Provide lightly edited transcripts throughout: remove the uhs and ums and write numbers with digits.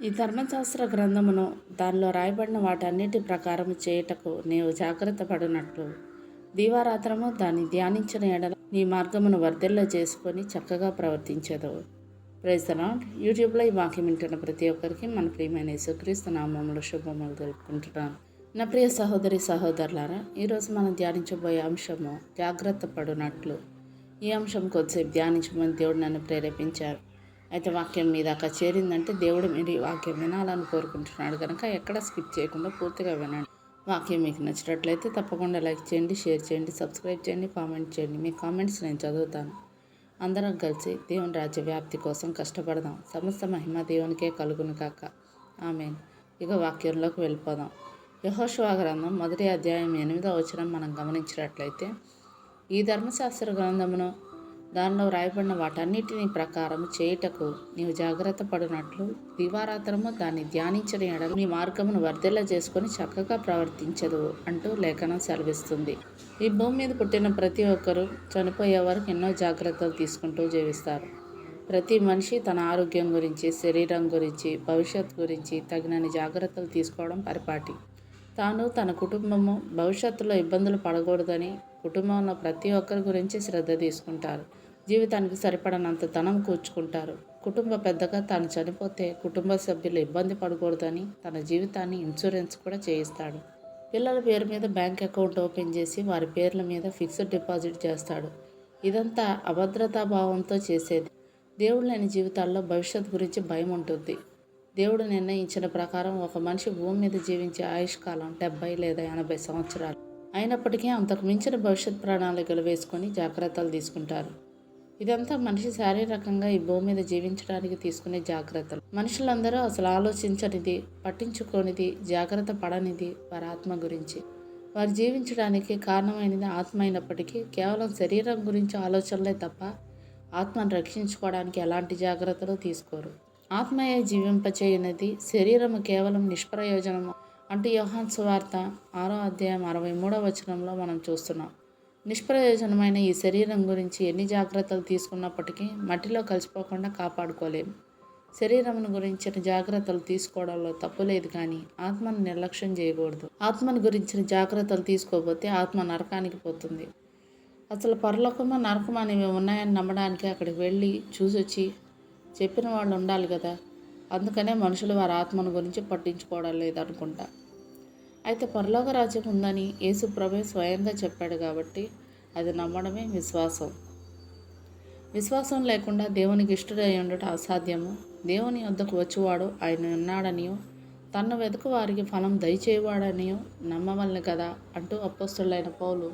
ఈ ధర్మశాస్త్ర గ్రంథమును దానిలో రాయబడిన వాటన్నిటి ప్రకారము చేయుటకు నీవు జాగ్రత్త పడినట్లు దీవారాత్రము దాన్ని ధ్యానించిన ఎడల నీ మార్గమును వర్ధిల్ల చేసుకొని చక్కగా ప్రవర్తించేదవు. Praise the lord. యూట్యూబ్లో ఈ వాక్యం వింటున్న ప్రతి ఒక్కరికి మన ప్రియమైన యేసుక్రీస్తు నామములో శుభములు తెలుపుకుంటున్నాను. నా ప్రియ సహోదరి సహోదరులారా, ఈరోజు మనం ధ్యానించబోయే అంశము జాగ్రత్త పడినట్లు. ఈ అంశం కొద్దిసేపు ధ్యానించమని దేవుడు నన్ను ప్రేరేపించారు. అయితే వాక్యం మీ దాకా చేరిందంటే దేవుడు మీరు ఈ వాక్యం వినాలని కోరుకుంటున్నాడు కనుక ఎక్కడ స్కిప్ చేయకుండా పూర్తిగా వినండి. వాక్యం మీకు నచ్చినట్లయితే తప్పకుండా లైక్ చేయండి, షేర్ చేయండి, సబ్స్క్రైబ్ చేయండి, కామెంట్ చేయండి. మీ కామెంట్స్ నేను చదువుతాను. అందరం కలిసి దేవుని రాజ్య వ్యాప్తి కోసం కష్టపడదాం. సమస్త మహిమ దేవునికే కలుగును కాక. ఆమేన్. ఇక వాక్యంలోకి వెళ్ళిపోదాం. యెహోషువ గ్రంథం 1వ అధ్యాయం 8వ వచనం మనం గమనించినట్లయితే, ఈ ధర్మశాస్త్ర గ్రంథమును దానిలో రాయబడిన వాటన్నిటిని ప్రకారం చేయుటకు నీవు జాగ్రత్త పడినట్లు దివారాత్రము దాన్ని ధ్యానించిన ఎడల నీ మార్గమును వర్ధిల్ల చేసుకొని చక్కగా ప్రవర్తించదు అంటూ లేఖనం సెలవిస్తుంది. ఈ భూమి మీద పుట్టిన ప్రతి ఒక్కరూ చనిపోయే వరకు ఎన్నో జాగ్రత్తలు తీసుకుంటూ జీవిస్తారు. ప్రతి మనిషి తన ఆరోగ్యం గురించి, శరీరం గురించి, భవిష్యత్తు గురించి తగినన్ని జాగ్రత్తలు తీసుకోవడం పరిపాటి. తాను, తన కుటుంబము భవిష్యత్తులో ఇబ్బందులు పడకూడదని కుటుంబంలో ప్రతి ఒక్కరి గురించి శ్రద్ధ తీసుకుంటారు. జీవితానికి సరిపడనంత ధనం కూర్చుకుంటారు. కుటుంబ పెద్దగా తాను చనిపోతే కుటుంబ సభ్యులు ఇబ్బంది పడకూడదని తన జీవితాన్ని ఇన్సూరెన్స్ కూడా చేయిస్తాడు. పిల్లల పేరు మీద బ్యాంక్ అకౌంట్ ఓపెన్ చేసి వారి పేర్ల మీద ఫిక్స్డ్ డిపాజిట్ చేస్తాడు. ఇదంతా అభద్రతా భావంతో చేసేది. దేవుడు లేని జీవితాల్లో భవిష్యత్తు గురించి భయం ఉంటుంది. దేవుడు నిర్ణయించిన ప్రకారం ఒక మనిషి భూమి మీద జీవించే ఆయుష్కాలం 70 లేదా 80 సంవత్సరాలు. అయినప్పటికీ అంతకు మించిన భవిష్యత్ ప్రణాళికలు వేసుకొని జాగ్రత్తలు తీసుకుంటారు. ఇదంతా మనిషి శారీరకంగా ఈ భూమి మీద జీవించడానికి తీసుకునే జాగ్రత్తలు. మనుషులందరూ అసలు ఆలోచించనిది, పట్టించుకోనిది, జాగ్రత్త పడనిది వారి ఆత్మ గురించి. వారు జీవించడానికి కారణమైనది ఆత్మ అయినప్పటికీ కేవలం శరీరం గురించి ఆలోచనలే తప్ప ఆత్మను రక్షించుకోవడానికి ఎలాంటి జాగ్రత్తలు తీసుకోరు. ఆత్మయే జీవింపచేయనిది, శరీరము కేవలం నిష్ప్రయోజనము అంటూ యోహాను సువార్త 6వ అధ్యాయం 63వ వచనంలో మనం చూస్తున్నాం. నిష్ప్రయోజనమైన ఈ శరీరం గురించి ఎన్ని జాగ్రత్తలు తీసుకున్నప్పటికీ మట్టిలో కలిసిపోకుండా కాపాడుకోలేము. శరీరమును గురించిన జాగ్రత్తలు తీసుకోవడంలో తప్పు లేదు, కానీ ఆత్మను నిర్లక్ష్యం చేయకూడదు. ఆత్మను గురించిన జాగ్రత్తలు తీసుకోకపోతే ఆత్మ నరకానికి పోతుంది. అసలు పరలోకమా నరకం అనేవి ఉన్నాయని నమ్మడానికి అక్కడికి వెళ్ళి చూసొచ్చి చెప్పిన వాళ్ళు ఉండాలి కదా. అందుకనే మనుషులు వారి ఆత్మను గురించి పట్టించుకోవడం లేదనుకుంటా. అయితే పరలోక రాజ్యం ఉందని యేసు ప్రభువే స్వయంగా చెప్పాడు కాబట్టి అది నమ్మడమే విశ్వాసం. విశ్వాసం లేకుండా దేవునికి ఇష్టడై ఉండటం అసాధ్యము. దేవుని వద్దకు వచ్చేవాడు ఆయన ఉన్నాడనియో, తన్ను వెతుకు వారికి ఫలం దయచేవాడనియో నమ్మవలెను కదా అంటూ అపోస్తలుడైన పౌలు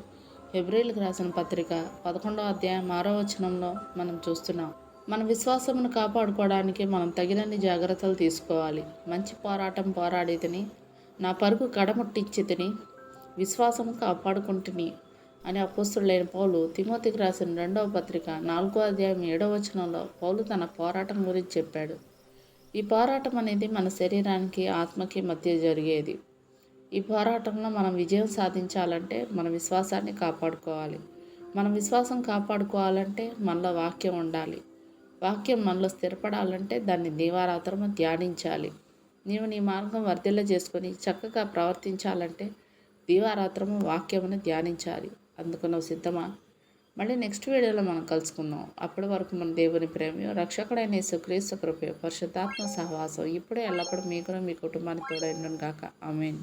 హెబ్రీయులకు రాసిన పత్రిక 11వ అధ్యాయం 6వ వచనంలో మనం చూస్తున్నాం. మన విశ్వాసమును కాపాడుకోవడానికి మనం తగినన్ని జాగ్రత్తలు తీసుకోవాలి. మంచి పోరాటం పోరాడితిని, నా పరుగు కడముట్టించితిని, విశ్వాసము కాపాడుకుంటుని అని అపోస్తలుడైన పౌలు తిమోతికి రాసిన 2వ పత్రిక 4వ అధ్యాయం 7వ వచనంలో పౌలు తన పోరాటం గురించి చెప్పాడు. ఈ పోరాటం అనేది మన శరీరానికి, ఆత్మకి మధ్య జరిగేది. ఈ పోరాటంలో మనం విజయం సాధించాలంటే మన విశ్వాసాన్ని కాపాడుకోవాలి. మనం విశ్వాసం కాపాడుకోవాలంటే మనలో వాక్యం ఉండాలి. వాక్యం మనలో స్థిరపడాలంటే దాన్ని దీవారాత్రము ధ్యానించాలి. నీవు నీ మార్గం వర్ధిల్ల చేసుకొని చక్కగా ప్రవర్తించాలంటే దీవారాత్రము వాక్యమును ధ్యానించాలి. అందుకు నువ్వు సిద్ధమా? మళ్ళీ నెక్స్ట్ వీడియోలో మనం కలుసుకుందాం. అప్పటి వరకు మన దేవుని ప్రేమ, రక్షకుడైన యేసుక్రీస్తు కృప, పరిశుద్ధాత్మ సహవాసం ఇప్పుడే ఎల్లప్పుడూ మీకును మీ కుటుంబానికి తోడై ఉండును గాక. ఆమేన్.